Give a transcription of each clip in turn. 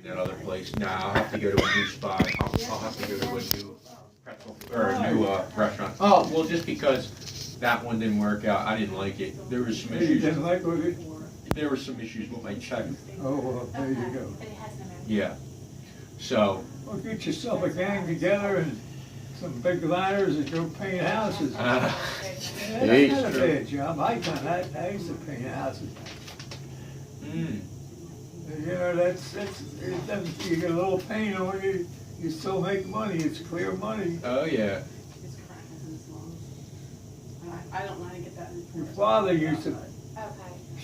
that other place. Nah, I'll have to go to a new spot. I'll have to go to a new pretzel or a new restaurant. Oh, well, just because that one didn't work out, I didn't like it. There was some You issues. didn't like it? There were some issues with my check. Oh, well, there you go. Yeah. So. Well, get yourself a gang together and some big liners and go paint houses. Yeah, that's not a bad job. I done that. I used to paint houses. Mm. You know, it doesn't, you get a little paint on you, you still make money. It's clear money. Oh, yeah. I don't want to get that. Your father used to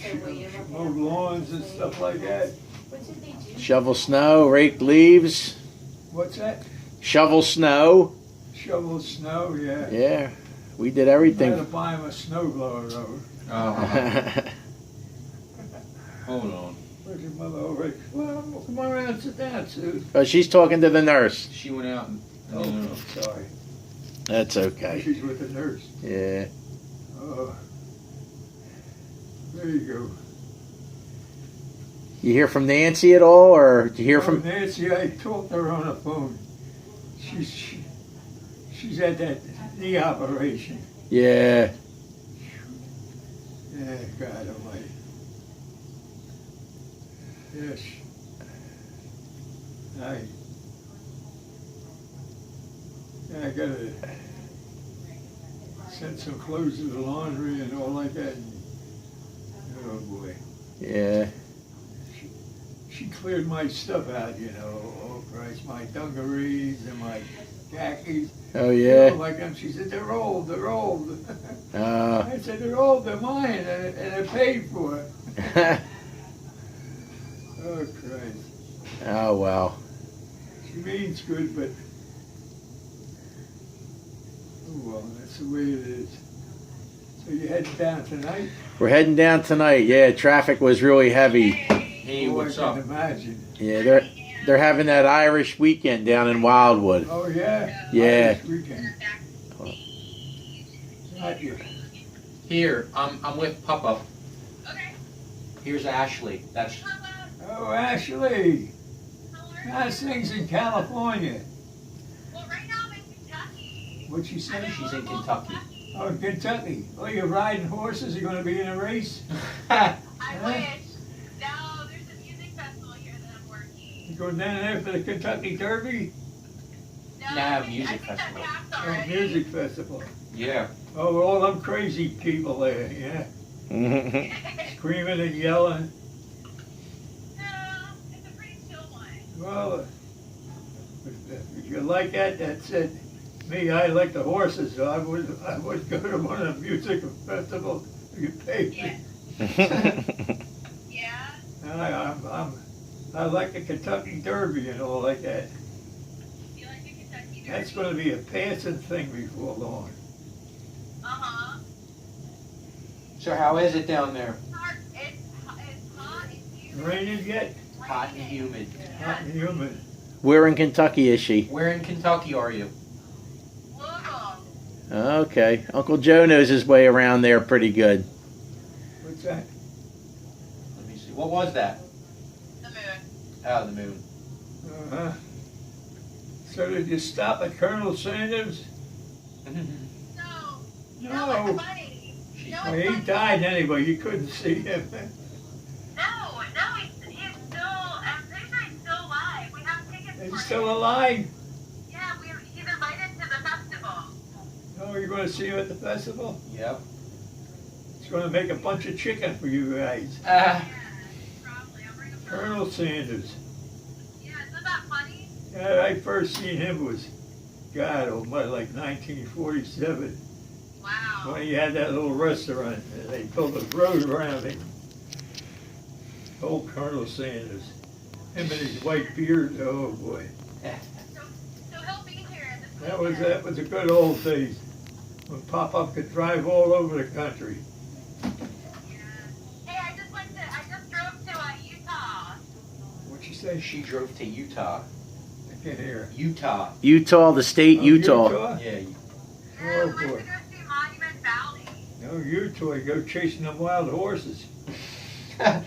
Okay. mow lawns and stuff like that. What did they do? Shovel snow, rake leaves, What's that? shovel snow. Shovel snow, yeah. Yeah, we did I had to everything. buy him a snow blower though. Hold on. Where's your mother over? Well, come on around and sit down, Sue. Oh, she's talking to the nurse. She went out and. Oh, sorry. That's okay. She's with the nurse. Yeah. Oh. There you go. You hear from Nancy at all, or did you hear from? Nancy? I talked to her on the phone. She's had that knee operation. Yeah. Yeah, God Almighty. Yes. I gotta send some clothes to the laundry and all like that. Oh boy. Yeah. She cleared my stuff out, you know. Oh Christ, my dungarees and my khakis. Oh You yeah. know, like them. She said, they're old, they're old. Uh. I said, they're old, they're mine, and I paid for it. Oh Christ. Oh well. She means good, but oh well, that's the way it is. So you heading down tonight? We're heading down tonight. Yeah, traffic was really heavy. Hey, what's I up? can imagine. Yeah, they're having that Irish weekend down in Wildwood. Oh yeah? Yeah. Irish weekend. Not you. Here, I'm with Papa. Okay. Here's Ashley. That's. Oh, Ashley. How's things in California? Well, right now I'm in Kentucky. What'd she say? She's in Kentucky. Oh, in Kentucky. Oh, you're riding horses? You're going to be in a race? I wish. No, there's a music festival here that I'm working. You going down there for the Kentucky Derby? No, Nah, I music think that festival. passed Oh, already. music festival. Yeah. Oh, all them crazy people there, yeah. Screaming and yelling. No, it's a pretty chill one. Well, if you like that, that's it. Me, I like the horses, so I would go to one of the music festivals. You pay me. Yeah. I like the Kentucky Derby and all like that. You like the Kentucky Derby? That's going to be a passing thing before long. Uh-huh. So how is it down there? It's hot and humid. Raining yet? Hot and humid. Hot and humid. Where in Kentucky is she? Where in Kentucky are you? Louisville. Okay, Uncle Joe knows his way around there pretty good. What's that? Let me see. What was that? The moon. Oh, the moon. Uh-huh. So did you stop at Colonel Sanders? No. You No. know what's funny? She's- No, Well, it's he funny. died anyway. You couldn't see him. No, he's still, I'm pretty sure he's still alive. We have tickets for He's him. still alive. Yeah, he's invited to the festival. Oh, you're going to see him at the festival? Yep. He's going to make a bunch of chicken for you guys. Yeah, probably. I'll bring him for Colonel Sanders. Yeah, isn't that funny? Yeah, I first seen him was, God almighty, like 1947. Wow. When he had that little restaurant. And they built a road around him. Old Colonel Sanders. Him and his white beard. Oh, boy. So he'll be here this That was a good old days. When Pop-Up could drive all over the country. Yeah. Hey, I just drove to Utah. What'd you say? She drove to Utah. I can't hear. Utah. Utah, the state, Oh, Utah. Yeah. Yeah, Oh, we went boy. to go see Monument Valley. No, Utah, you go chasing them wild horses. Yeah,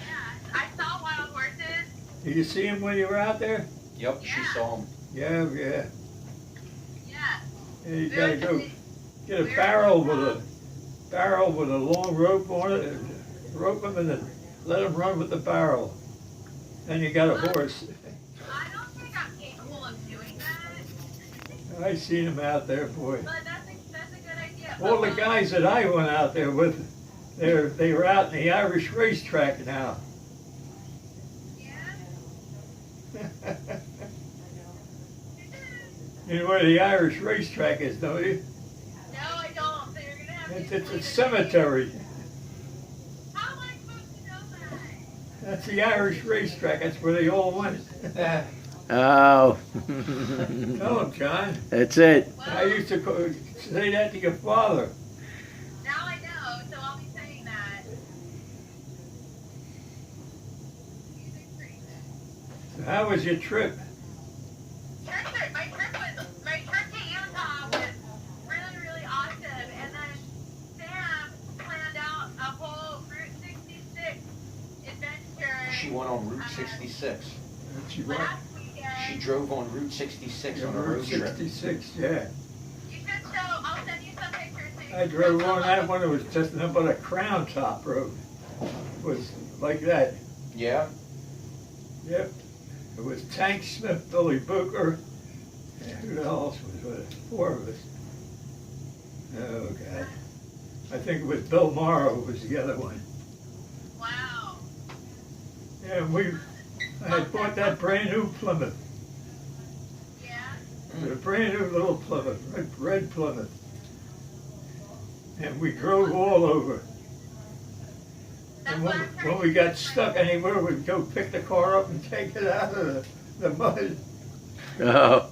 I saw wild horses. Did you see him when you were out there? Yep, she saw him. Yeah. Yeah. Yeah, you gotta go get a barrel with a long rope on it, and rope him and then let him run with the barrel. Then you got a horse. I don't think I'm capable of doing that, I seen him out there, boy. but that's a good idea. All the guys that I went out there with, they were out in the Irish racetrack now. Yeah? You know where the Irish racetrack is, don't you? No, I don't. So you're gonna have to It's explain a it cemetery. to me. How am I supposed to know that? That's the Irish racetrack. That's where they all went. Oh. Tell them, John. That's it. I used to say that to your father. Now I know, so I'll be saying that. Music's great. So how was your trip? My trip to Utah was really, really awesome. And then Sam planned out a whole Route 66 adventure She went on Route 66. She went last weekend. She drove on Route 66 on a on road Route trip. 66, yeah. You should show, I'll send you some pictures. So you I can drove show on some that of- one. It was just nothing but a crown top road. It was like that. Yeah? Yep. It was Tank Smith, Billy Booker, and who else was with it? 4 of us. Oh, God. I think it was Bill Morrow was the other one. Wow. Yeah, I had bought that brand new Plymouth. Yeah? A brand new little Plymouth, red Plymouth. And we drove all over. That's And what I'm trying when we to got do. stuck anywhere, we'd go pick the car up and take it out of the mud. Oh.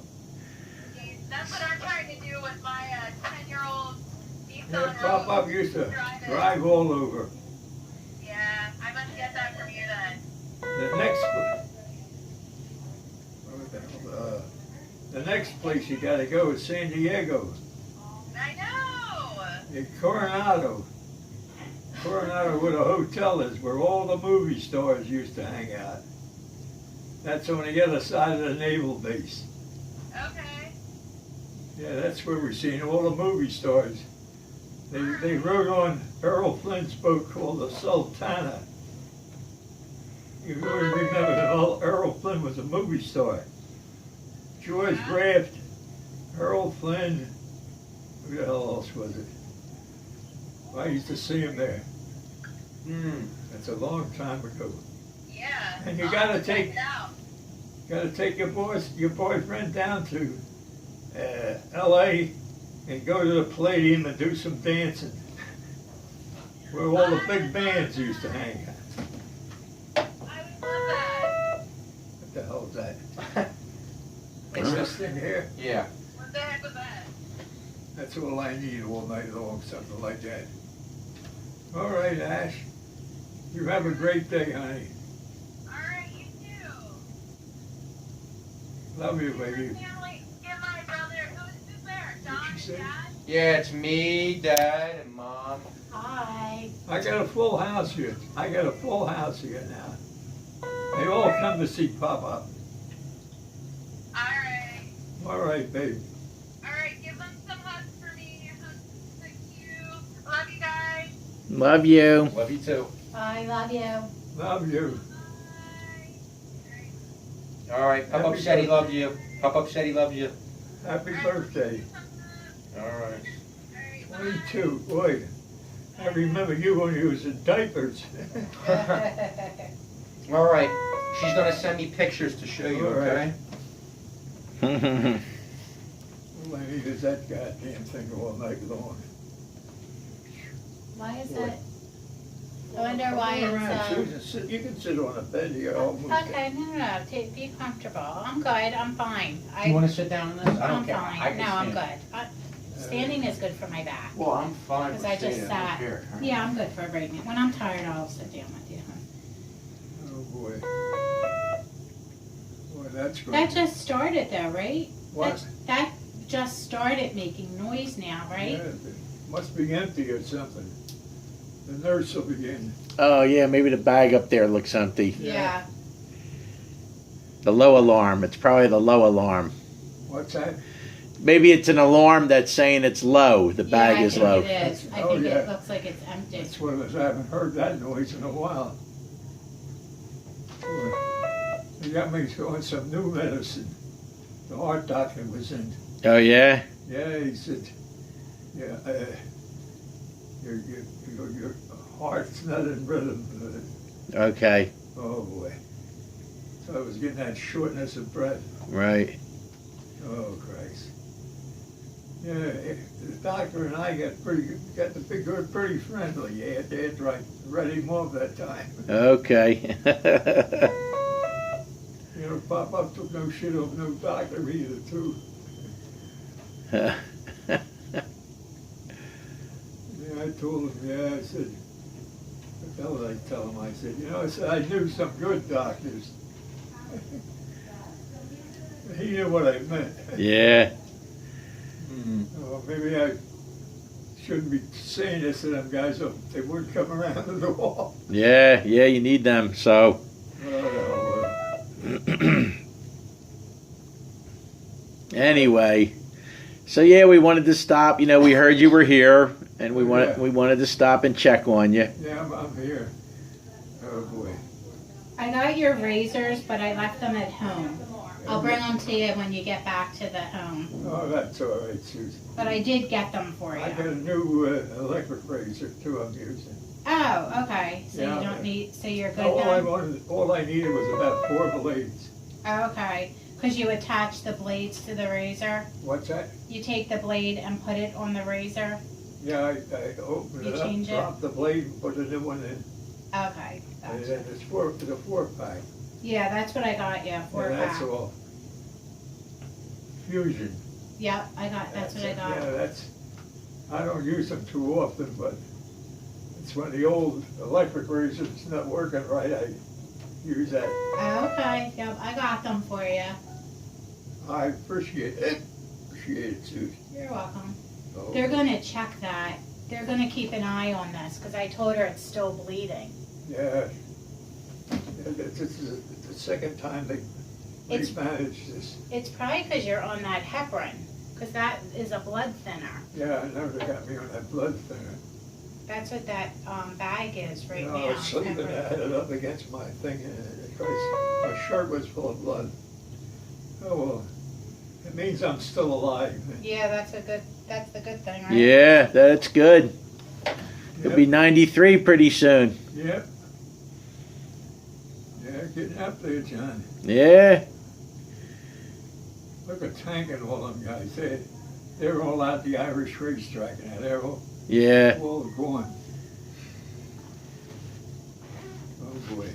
That's what I'm trying to do with my 10-year-old Yeah, Nissan Pop Rogue. Up used to Drive it. drive all over. Yeah, I must get that from you then. The next place you gotta go is San Diego, I know. in Coronado. Coronado, where the hotel is, where all the movie stars used to hang out. That's on the other side of the naval base. Okay. Yeah, that's where we're seeing all the movie stars. They rode on Errol Flynn's boat called the Sultana. You really remember that Errol Flynn was a movie star. George Graft, Errol Flynn, who the hell else was it? I used to see him there. That's a long time ago. Yeah. And you I'll gotta have to check take- it out. Gotta take your boyfriend down to L.A. and go to the Palladium and do some dancing, where all the big bands used to hang out. I would love that. What the hell is that? Is this thing here? Yeah. What the heck was that? That's all I need all night long, something like that. All right, Ash. You have a great day, honey. All right, you too. Love you, baby. Family, get my brother. Who's there? John What'd and you say? Dad? Yeah, it's me, Dad, and Mom. Hi. I got a full house here. I got a full house here now. They all come to see Papa. All right. All right, babe. All right, give them some hugs for me. Hugs to you. Love you guys. Love you. Love you too. I love you. Love you. Bye. All right. Pop Up Happy said he birthday. loved you. Pop Up said he loved you. Happy birthday. All right. All right, bye. 22. Boy, I remember you when you was in diapers. All right. She's gonna send me pictures to show you. All right. Okay. All I need is that goddamn thing all night long. Why is Boy. it? I wonder why Come around, it's, Susan. You can sit on a bed here. I'll move that. okay, no, be comfortable. I'm good, I'm fine. You want to sit down on this? I don't I'm care. fine. I can No, I'm stand. good. Standing is good for my back. Well, I'm fine with Because I just sitting. I don't sat. care. Yeah, I'm good for right now. When I'm tired, I'll sit down with you. Oh, boy. Boy, that's good. That just started though, right? What? That just started making noise now, right? Yeah, it must be empty or something. The nurse will be in. Oh yeah, maybe the bag up there looks empty. Yeah. The low alarm. It's probably the low alarm. What's that? Maybe it's an alarm that's saying it's low. The bag yeah, is I low. think it is. I Oh, think yeah. it looks like it's empty. That's what it is. I haven't heard that noise in a while. They got me on some new medicine. The heart doctor was in. Oh yeah. Yeah, he said, yeah, your heart's not in rhythm. Okay. Oh boy. So I was getting that shortness of breath. Right. Oh Christ. Yeah, the doctor and I got the big good, pretty friendly. Yeah, Dad's right. Read him off that time. Okay. You know, Pop took no shit off no doctor either, too. Yeah, I told him, yeah, I said, what the hell did I tell him? I said, you know, I said, I knew some good doctors. He knew what I meant. Yeah. Oh, maybe I shouldn't be saying this to them guys, so they wouldn't come around to the wall. Yeah. Yeah. You need them. So. Anyway, so yeah, we wanted to stop. You know, we heard you were here, and we wanted to stop and check on you. Yeah, I'm here. Oh boy. I got your razors, but I left them at home. I'll bring them to you when you get back to the home. Oh, that's all right, Susan. But I did get them for you. I got a new electric razor too. I'm using. Oh, okay. So Yeah. you don't need. So you're good All I needed was about 4 blades. then. Okay. Because you attach the blades to the razor. What's that? You take the blade and put it on the razor. Yeah, I opened You it up, change it? dropped the blade, and put a new one in. Okay. And Gotcha. then it's 4-pack. Yeah, that's what I got you. 4 Yeah, that's pack. all. Fusion. Yep, I got. That's what I got. Yeah, that's. I don't use them too often, but it's when the old electric razor's not working right. I use that. Okay. Yep, I got them for you. I appreciate it. Appreciate it, Susan. You're welcome. Oh, They're gonna check that. They're gonna keep an eye on this because I told her it's still bleeding. Yeah. This is the second time they It's- managed this. It's probably because you're on that heparin, because that is a blood thinner. Yeah, I know they got me on that blood thinner. That's what that bag is right I now. was sleeping, I heparin. had it up against my thing, and my shirt was full of blood. Oh well, it means I'm still alive. Yeah, that's the good thing, right? Yeah, that's good. You'll Yep. be 93 pretty soon. Yep. Yeah, getting up there, John. Yeah. Look at Tank and all them guys. They're all out the Irish racetrack now. They're all Yeah. gone. Oh boy.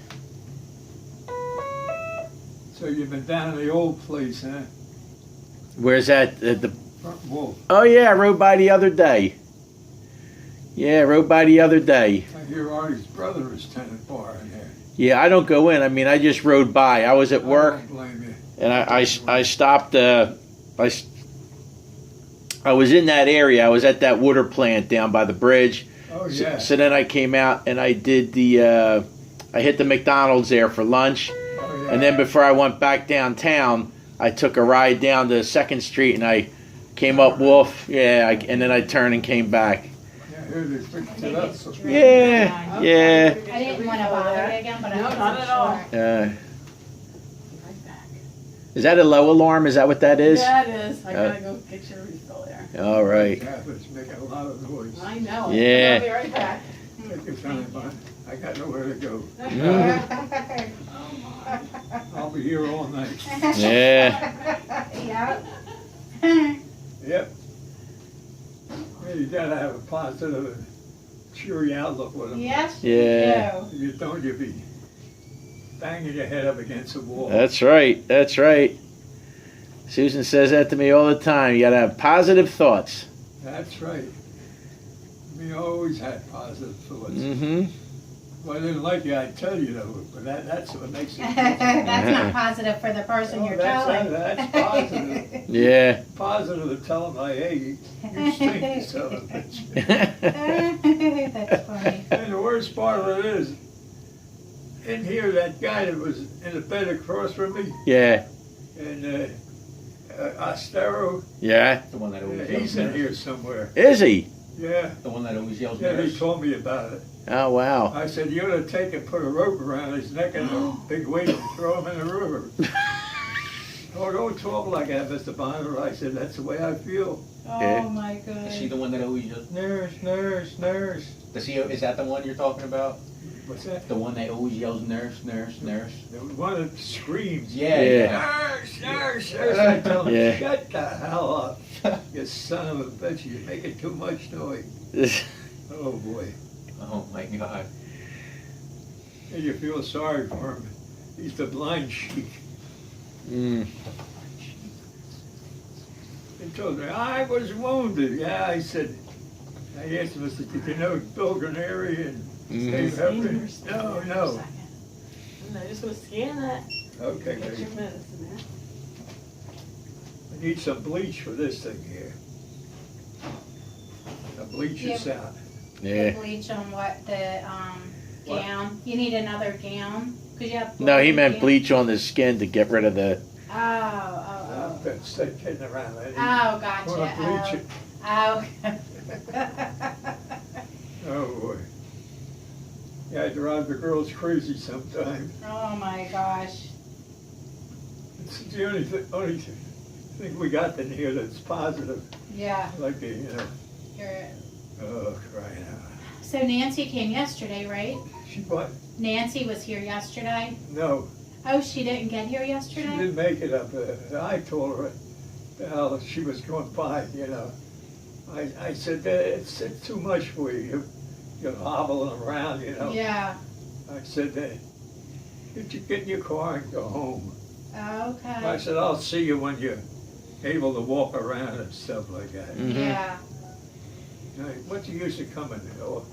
So you've been down to the old place, huh? Where's that? The Front Wolf. Oh yeah, I rode by the other day. Yeah, I rode by the other day. I hear Artie's brother is tenant bar in there. Yeah, I don't go in. I mean, I just rode by. I was at work, I don't blame you. and I stopped. I was in that area. I was at that water plant down by the bridge. Oh yeah. So then I came out and I did the. I hit the McDonald's there for lunch, Oh, yeah. and then before I went back downtown, I took a ride down to 2nd Street and I came up Wolf. Yeah, and then I turned and came back. Yeah, here they fixed it up. So Yeah, yeah. I didn't want to bother you again, but I No, wasn't not at all. sure. Is that a low alarm? Is that what that is? Yeah, it is. I gotta go get your refill there. All right. Yeah, but it's making a lot of noise. I know. Yeah. I'll be right back. Take your time, bud. I got nowhere to go. Mm. I'll be here all night. Yeah. Yep. Yep. Yeah, you gotta have a positive and cheery outlook with them. Yes, Yeah. you If you don't, you'll be banging your head up against the wall. That's right. That's right. Susan says that to me all the time. You gotta have positive thoughts. That's right. We always had positive thoughts. Mm-hmm. Well, I didn't like you, I'd tell you though, but that's what makes it. That's not positive for the person you're telling. That's positive. Yeah. Positive to tell them, like, hey, you stink, you son of a bitch. That's funny. And the worst part of it is, in here, that guy that was in the bed across from me, Yeah. and Ostero, Yeah. The one that always yells he's in nurse. here somewhere. Is he? Yeah, The one that always yells yeah, he nurse. told me about it. Oh wow. I said, you ought to take and put a rope around his neck and a big weight and throw him in the river. Oh, don't talk like that, Mr. Bonner. I said, that's the way I feel. Yeah. Oh my Is she god. the one that always yells nurse, nurse, nurse? Does he? Is that the one you're talking about? What's that? The one that always yells nurse, nurse, nurse? The one that screams. Yeah. Yeah. Nurse, nurse, nurse. I tell him, Yeah. shut the hell up. You son of a bitch, you're making too much noise. Oh, boy. Oh my God. And you feel sorry for him. He's the blind sheep. Mm. He told me, I was wounded. Yeah, I said, I asked him, I said, did you know Bill Granary and Dave Hepburn? No, no. I'm just gonna scan that. Okay, Get your good. medicine there. I need some bleach for this thing here. The bleach is out. The Yeah. bleach on what, the, What? gown? You need another gown? Cause you have. No, he meant gown? bleach on the skin to get rid of the. I've been sick kidding around. I need- Oh, wanna bleach gotcha. it. Oh. Oh, boy. Yeah, I drive the girls crazy sometimes. Oh my gosh. It's the only thing we got in here that's positive, Yeah, like the, you know, you're, oh, crying out. so Nancy came yesterday, right? She what? Nancy was here yesterday? No, Oh, she didn't get here she yesterday? didn't make it up. I told her how she was going by, you know. I said, it's too much for you. You're hobbling around, you know. Yeah, I said, get in your car and go home. I okay. said, I'll see you when you're able to walk around and stuff like that. Mhm. Yeah, What's the use of coming, you know?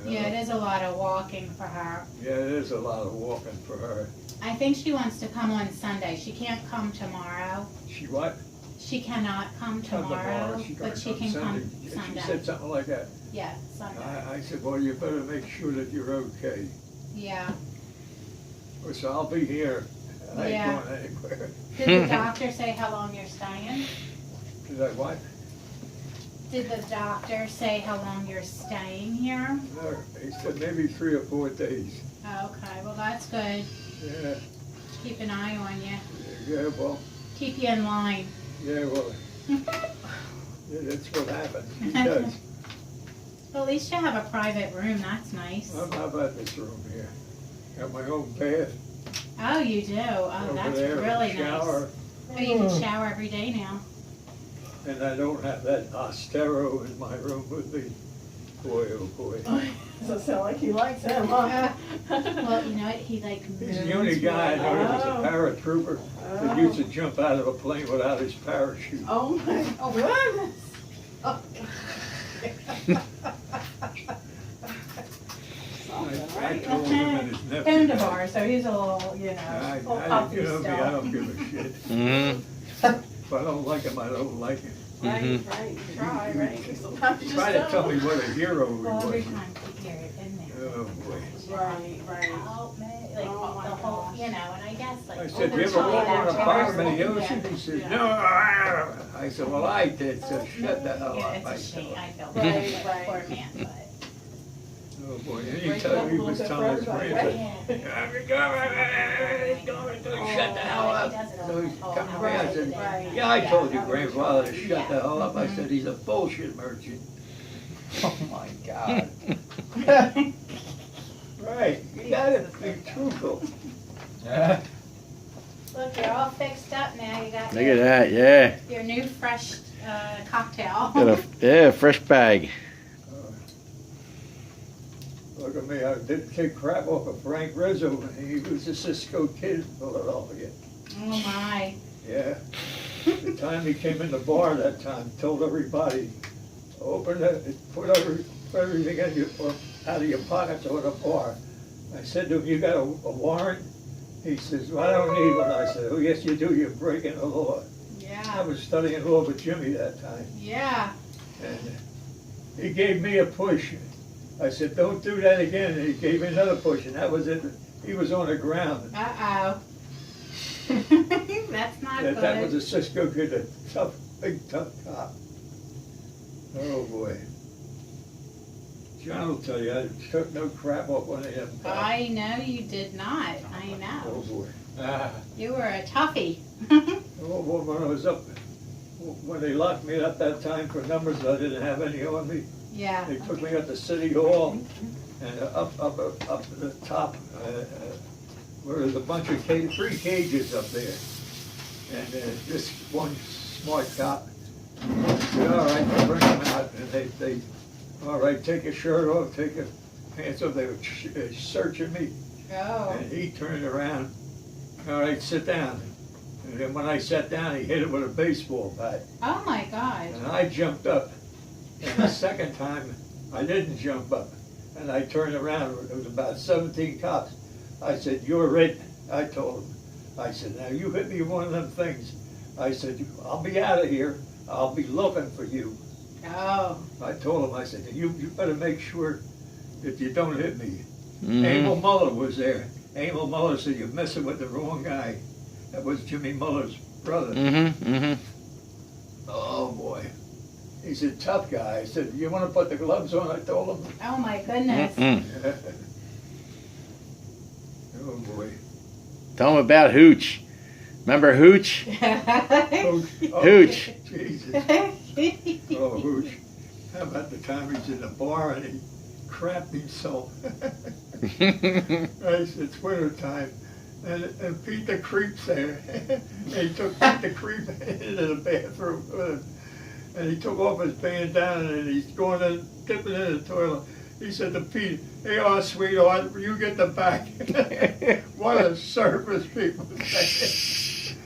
yeah, it is a lot of walking for her. Yeah, it is a lot of walking for her. I think she wants to come on Sunday. She can't come tomorrow. She what? She cannot come Come tomorrow, She but could she can come She Sunday. said something like that. Yeah, Sunday. I said, well, you better make sure that you're okay. Yeah. So I'll be here. I Yeah. ain't going anywhere. Did the doctor say how long you're staying? Did I what? Did the doctor say how long you're staying here? No, he said maybe 3 or 4 days. Okay, well, that's good. Yeah, Keep an eye on you. yeah, well, Keep you in line. yeah, well, yeah, that's what happens. He does. Well, at least you have a private room. That's nice. How about this room here? Got my own bath. Oh, you do? Oh, over that's there, really shower, nice. Oh, you can shower every day now. and I don't have that Ostero in my room with me. Boy, oh boy. Doesn't sound like he likes him, huh? Well, you know what? He like He's the only guy I know that was a paratrooper that used to jump out of a plane without his parachute. Oh my goodness. Oh. I told him and his nephew. Pandabar, so he's a little, you know, I, little you puppy know me, I still. don't give a shit. Mhm. If I don't like him, I don't like him. Right, Mhm. right, try, right? Sometimes you just Try to tell me don't. what a hero he well, every was. time you hear it in there. Oh, boy. Right, right. Help me, like Oh, my the whole, gosh. you know, and I guess like. I said, over you ever time, walk on a that bottom of the yeah. ocean? He said, Yeah. no. I said, well, I did, so shut the hell Yeah, up. it's I a said, shame. I feel Right, bad for the right. poor man, but. oh, boy. And Break he, it up a he little was bit telling his for everybody, grandson, shut the hell up. So he come to me, I said, Right. yeah, I told your grandfather to shut the hell up. I said, he's a bullshit merchant. Oh my God. Right, you gotta be truthful. Yeah. Look, you're all fixed up now. You got Look at that. Yeah. your new fresh cocktail. Got a fresh bag. Look at me, I didn't take crap off of Frank Rizzo. He was a Cisco kid in Philadelphia. Oh my. Yeah. The time he came in the bar that time, told everybody, open it, put everything in your, out of your pockets or the bar. I said to him, you got a warrant? He says, well, I don't need one. I said, oh, yes, you do. You're breaking the law. I Yeah. was studying law with Jimmy that time. Yeah. And he gave me a push. I said, don't do that again. And he gave me another push, and that was it. He was on the ground. Uh-oh. That's not That was good. a Cisco kid, a tough, big, tough cop. Oh, boy. John will tell you, I took no crap off one of them cops. I know you did not. I Oh, know. boy. You were a toughie. Oh, boy, when I was up, when they locked me up that time for numbers, I didn't have any on me. Yeah. They took me up to City Hall and up to the top, where there's a bunch of three cages up there. And this one smart cop said, all right, I'll bring them out. And they, all right, take your shirt off, take your pants off. They were searching me. Oh. And he turned around, all right, sit down. And then when I sat down, he hit it with a baseball bat. Oh my God. And I jumped up. And the second time, I didn't jump up. And I turned around, there was about 17 cops. I said, you're it. I told them. I said, now you hit me with one of them things. I said, I'll be out of here. I'll be looking for you. Oh. I told him, I said, you better make sure that you don't hit me. Mhm. Emil Muller was there. Emil Muller said, you're messing with the wrong guy. That was Jimmy Muller's brother. Oh, boy. He's a tough guy. I said, you want to put the gloves on? I told him. Oh my goodness. Oh, boy. Tell him about Hooch. Remember Hooch? Hooch. Oh, Hooch. Jesus. Oh, Hooch. How about the time he's in the bar and he crapped himself? It's winter time. And Pete the Creep's there. And he took Pete the Creep into the bathroom with him. And he took off his bandana and he's going in, dipping in the toilet. He said to Pete, hey, sweetheart, you get the back. What a surface people say.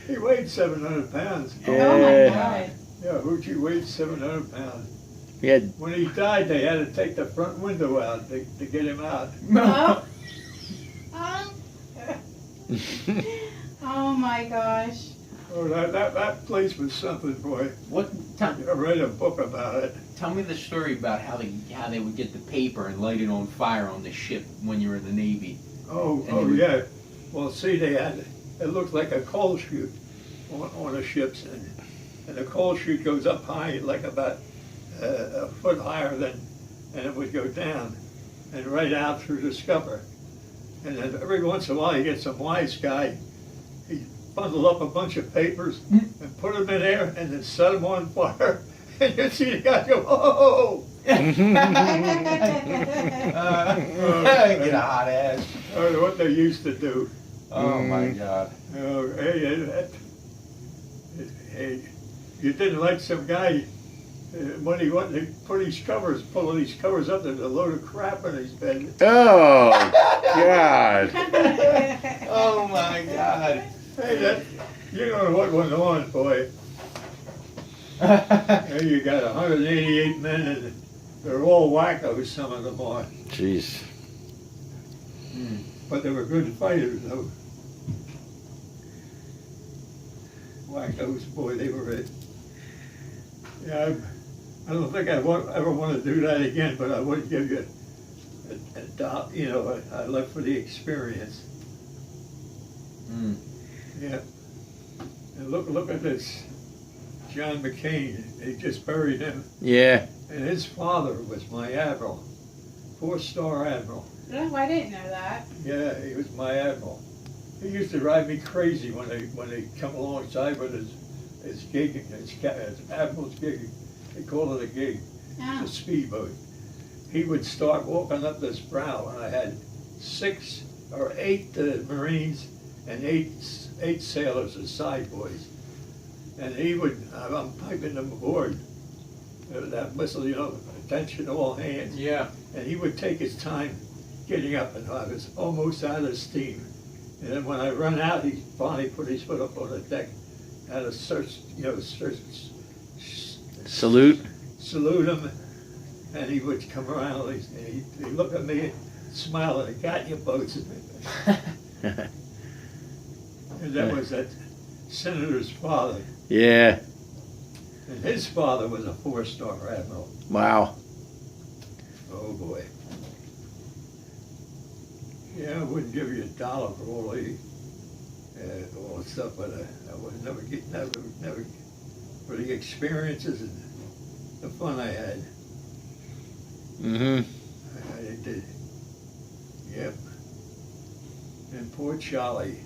He weighed 700 pounds. Oh my God. Yeah, Hoochie weighed 700 pounds. He had, When he died, they had to take the front window out to get him out. Oh. Oh my gosh. Oh, that place was something, boy. I read a book about it. Tell me the story about how they would get the paper and light it on fire on the ship when you were in the Navy. Oh, yeah. Well, see, it looked like a coal chute on the ships, and the coal chute goes up high, like about a foot higher than, and it would go down, and right out through the scupper. And then every once in a while, you get some wise guy, he bundled up a bunch of papers and put them in there, and then set them on fire, and you see the guy go, oh! Get a hot ass. Or what they used to do. Oh my God. Oh, hey, you didn't like some guy when he went to put these covers, pulling these covers up, there's a load of crap in his bed. oh, God. Oh my God. Hey, you know what went on, boy. Here you got 188 men, and they're all wackos, some of them are. Jeez. But they were good fighters, though. Wackos, boy, they were it. Yeah, I don't think I ever want to do that again, but I would give you I left for the experience. Yeah. And look at this. John McCain, they just buried him. Yeah. And his father was my admiral, 4-star admiral. Oh, I didn't know that. Yeah, he was my admiral. He used to drive me crazy when they come alongside with his gig, his admiral's gig. They call it a gig. Oh. It's a speedboat. He would start walking up this brow, and I had 6 or 8 Marines and 8 sailors as side boys. And I'm piping them aboard. That whistle, attention all hands. Yeah. And he would take his time getting up, and I was almost out of steam. And then when I run out, he finally put his foot up on the deck, had a Salute. salute him, and he would come around and he'd look at me and smile, and I got you boats. And that was that senator's father. Yeah. And his father was a 4-star admiral. Wow. Oh, boy. Yeah, I wouldn't give you $1 for all the stuff, but I would never for the experiences and the fun I had. Mm-hmm. I did. Yep. And poor Charlie.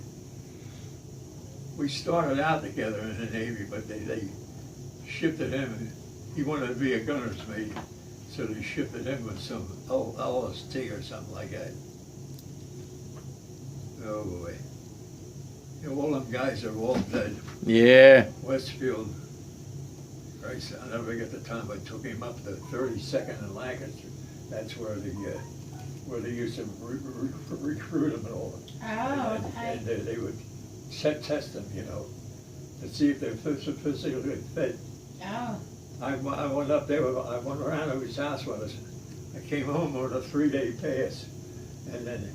We started out together in the Navy, but they shifted him. He wanted to be a gunner's mate, so they shifted him with some LST or something like that. Oh boy. You know, all them guys are all dead. Yeah. Westfield. Christ, I'll never get the time I took him up to 32nd and Lancaster. That's where they used to recruit him and all. Oh, And they would test them, you know, to see if they're physically fit. Oh. I went up there, I went around to his house with us. I came home on a 3-day pass, and then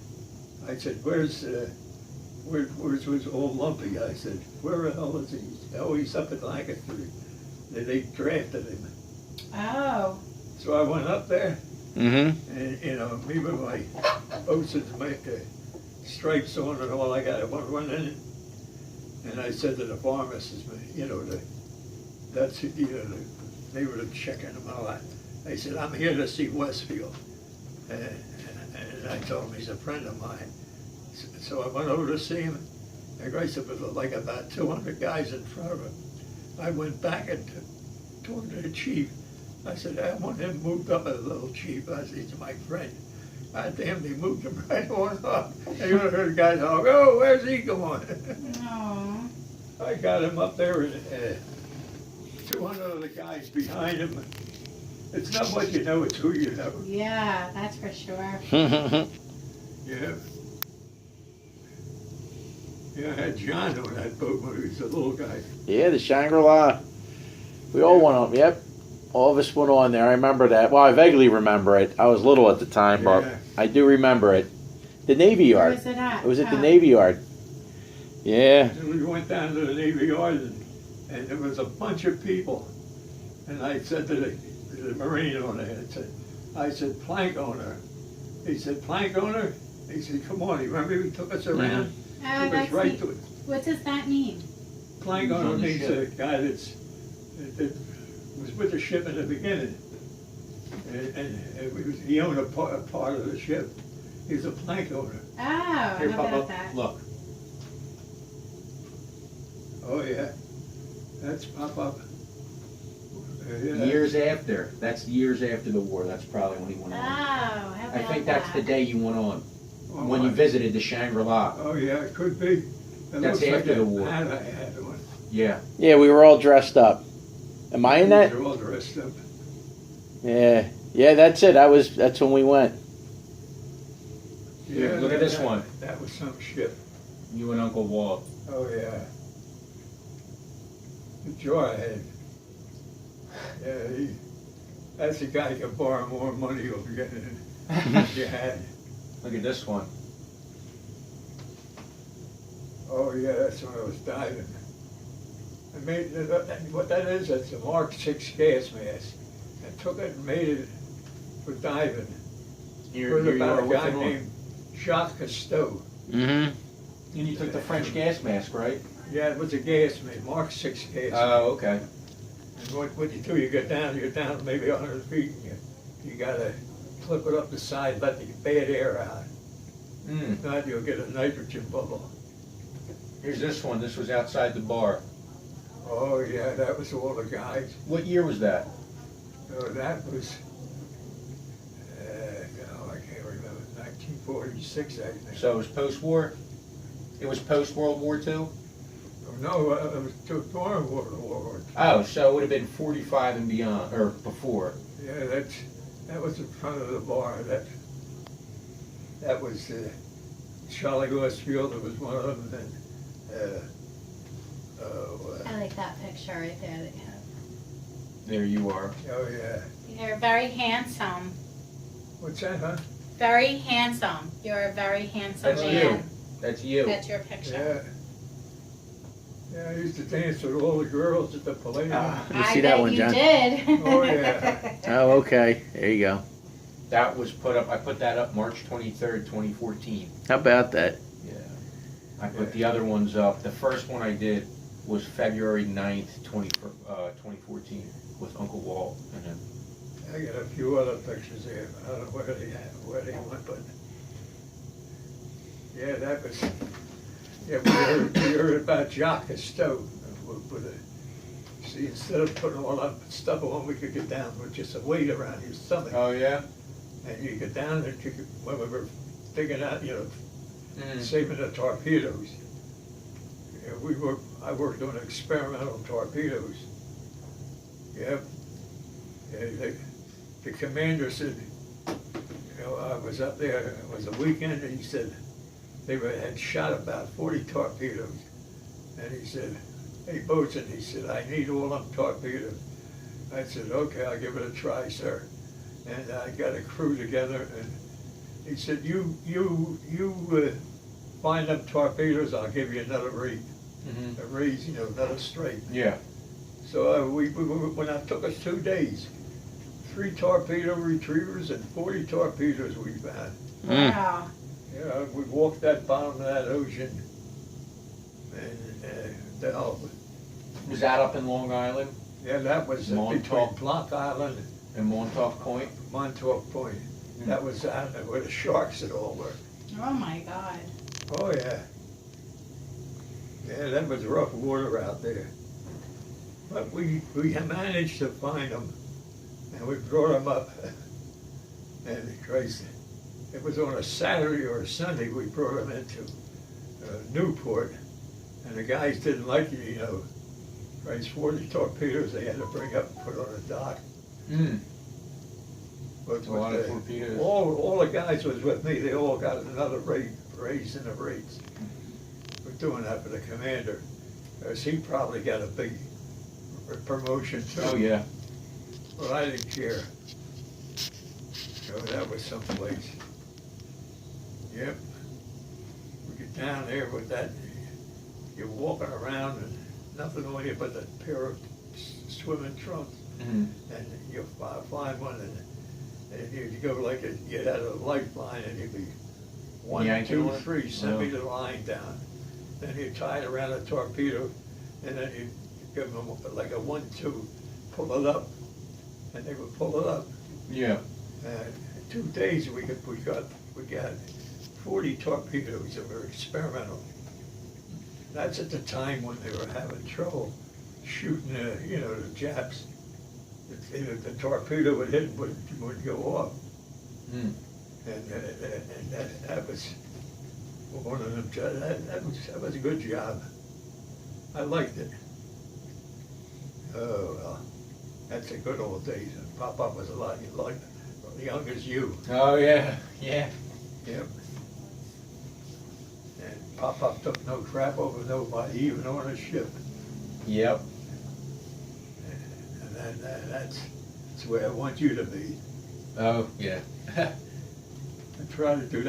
I said, where's old Lumpy? I said, where the hell is he? Oh, he's up at Lancaster. They drafted him. Oh. So I went up there, Mm-hmm. and, you know, me with my boatswain's stripes on and all, I got it went in, and I said to the pharmacist, you know, that's, you know, they were checking him all that. I said, I'm here to see Westfield. And I told him he's a friend of mine. So I went over to see him, and Grace was like about 200 guys in front of him. I went back and told the chief, I said, I want him moved up a little, chief. I said, he's my friend. God damn, they moved him right on up. And you would have heard the guys all, oh, where's he going? Oh. I got him up there, and 200 of the guys behind him. It's not what you know, it's who you know. Yeah, that's for sure. Yeah. Yeah, I had John on that boat when he was a little guy. Yeah, the Shangri-La. We all went on. Yep. All of us went on there. I remember that. Well, I vaguely remember it. I was little at the time, but Yeah. I do remember it. The Navy Where Yard. was it at? It was at the Oh. Navy Yard. Yeah. And we went down to the Navy Yard, and there was a bunch of people. And I said to the Marine owner, I said, plank owner. He said, plank owner? He said, come on, you remember he took us around? Oh, Took us that's right neat. to it. What does that mean? Plank Who's owner on the means ship? a guy that was with the ship in the beginning. And he owned a part of the ship. He's a plank owner. Oh, how Here, about Papa, that? look. Oh, yeah. That's pop-up. Yeah. Years after. That's years after the war. That's probably when he went Oh, on. how about I think that's the that? day you went on. Oh, When you my- visited the Shangri-La. Oh, yeah, it could be. It That's looks like after a the war. hat I had on. Yeah. Yeah, we were all dressed up. Am I in that? They're all dressed up. Yeah. Yeah, that's it. That's when we went. Here, look at this one. That was some shit. You and Uncle Walt. Oh, yeah. The jaw I had. Yeah, that's the guy who can borrow more money over getting it than you had. Look at this one. Oh, yeah, that's when I was diving. I made, what that is, that's a Mark 6 gas mask. I took it and made it for diving. Here, Heard here you about are a with guy it on. named Jacques Cousteau. Mm-hmm. And you took the French gas mask, right? Yeah, it was a gas mask, Mark 6 gas mask. Oh, okay. And what you do, you're down maybe 100 feet, and you gotta clip it up the side, let the bad air out. Mm. If not, you'll get a nitrogen bubble. Here's this one. This was outside the bar. Oh, yeah, that was all the guys. What year was that? Oh, that was, no, I can't remember, 1946, I think. So it was post-war? It was post-World War II? No, it was during World War. Oh, so it would have been 45 and beyond, or before. Yeah, that was in front of the bar. That was Charlie Westfield. It was one of them. I like that picture right there that you have. There you are. Oh yeah. You're very handsome. What's that, huh? Very handsome. You're a very handsome That's man. you. That's you. That's your picture. Yeah. Yeah, I used to dance with all the girls at the Palladium. Let me I see that bet one, you John. did. Oh, yeah. Oh, okay. There you go. That was put up, I put that up March 23rd, 2014. How about that? Yeah. I put the other ones up. The first one I did was February 9th, 2014 with Uncle Walt. And then, I got a few other pictures there. I don't know where they went, but yeah, that was. Yeah, we heard about Jacques Cousteau. See, instead of putting all that stuff on, we could get down with just a weight around your stomach. oh yeah? And you get down there, when we were digging out, Mm. saving the torpedoes. Yeah, I worked on experimental torpedoes. Yep. Yeah, the commander said, I was up there, it was a weekend, and he said, had shot about 40 torpedoes. And he said, hey, boatswain, he said, I need all them torpedoes. I said, okay, I'll give it a try, sir. And I got a crew together, and he said, you find them torpedoes, I'll give you another rate. Mm-hmm. A raise, another straight. Yeah. So when it took us 2 days, 3 torpedo retrievers and 40 torpedoes we found. Wow. Yeah, we walked that bottom of that ocean, and Was that up in Long Island yeah, that was between Montauk. Block Island and Montauk Point? and Montauk Point. That was out there where the sharks had all were. Oh my God. Oh, yeah. Yeah, that was rough water out there. But we managed to find them, and we brought them up. And Christ, it was on a Saturday or a Sunday we brought them into Newport, and the guys didn't like it, Christ, 40 torpedoes they had to bring up and put on a dock. Mm. But A lot of torpedoes. all the guys was with me, they all got another raise in the rates. We're doing that for the commander, because he probably got a big promotion too. Oh yeah. But I didn't care. That was someplace. Yep. We get down there with that, you're walking around and nothing on you but a pair of swimming trunks. Mm-hmm. And you find one and you go like you had a lifeline and you'd be 1, Yanking 2, on it? 3, send me Oh. the line down. Then you tie it around a torpedo and then you give them like a 1, 2, pull it up, and they would pull it up. Yeah. In 2 days we got 40 torpedoes that were experimental. That's at the time when they were having trouble shooting, the Japs. The torpedo would hit and would go off. Mm. And that was one of them. That was a good job. I liked it. Oh well, that's the good old days. And Pop-Up was a lot like young as you. Oh yeah. Yeah. Yep. And Pop-Up took no crap over nobody, even on a ship. Yep. And that's the way I want you to be. Oh yeah. I try to do that.